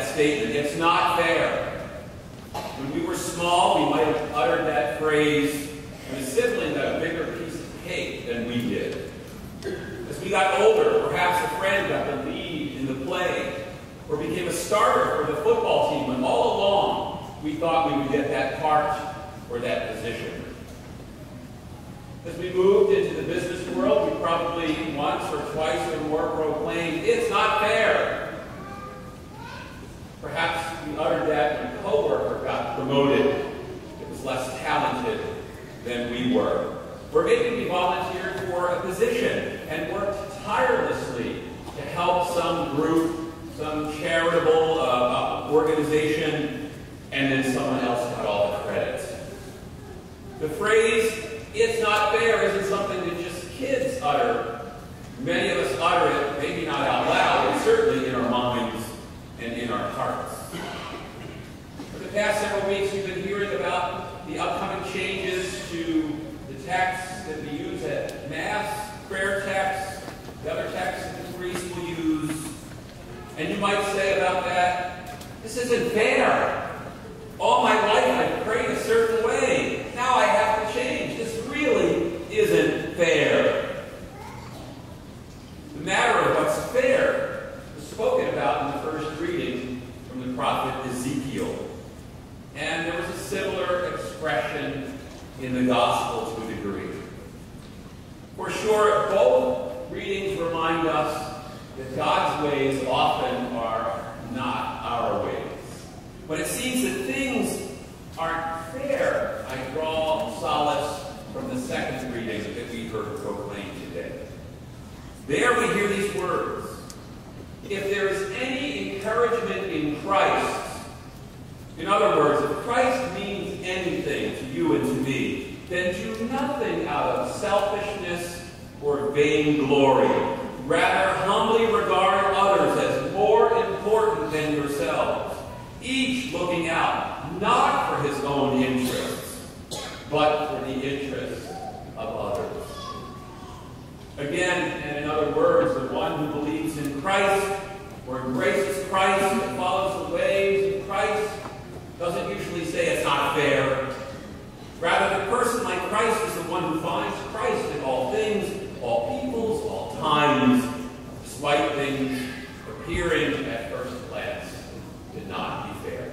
that statement. It's not fair. When we were small, we might have uttered that phrase when a sibling got a bigger piece of cake than we did. As we got older, perhaps a friend got the lead in the play, or became a starter for the football team, and all along we thought we would get that part or that position. As we moved into the business world, we probably once or twice or more proclaimed, "It's not fair." Perhaps we uttered that when a coworker got promoted that was less talented than we were. Or maybe we volunteered for a position and worked tirelessly to help some group, some charitable organization, and then someone else got all the credit. The phrase, "it's not fair," isn't something that just kids utter. Many of us utter it, maybe not out loud, but certainly in our minds and in our hearts. For the past several weeks, we've been hearing about the upcoming changes to the texts that we use at Mass, prayer texts, the other texts that the priest will use. And you might say about that, "This isn't fair. All my life I've prayed a certain way. Now I have to change. This really isn't fair." The matter of what's fair was spoken about in the first reading from the prophet Ezekiel. And there was a similar expression in the gospel to a degree. For sure, both readings remind us that God's ways often are not our ways. When it seems that things aren't fair, I draw solace from the second reading that we heard proclaimed today. There we hear these words, "If there is any encouragement in Christ," in other words, if Christ means anything to you and to me, "then do nothing out of selfishness or vainglory. Rather, humbly regard others as more important than yourselves, each looking out not for his own interests, but for the interests of others." Again, and in other words, the one who believes in Christ or embraces Christ and follows the ways of Christ doesn't usually say it's not fair. Rather, the person like Christ is the one who finds Christ in all things, all peoples, all times, despite things appearing at first glance to not be fair.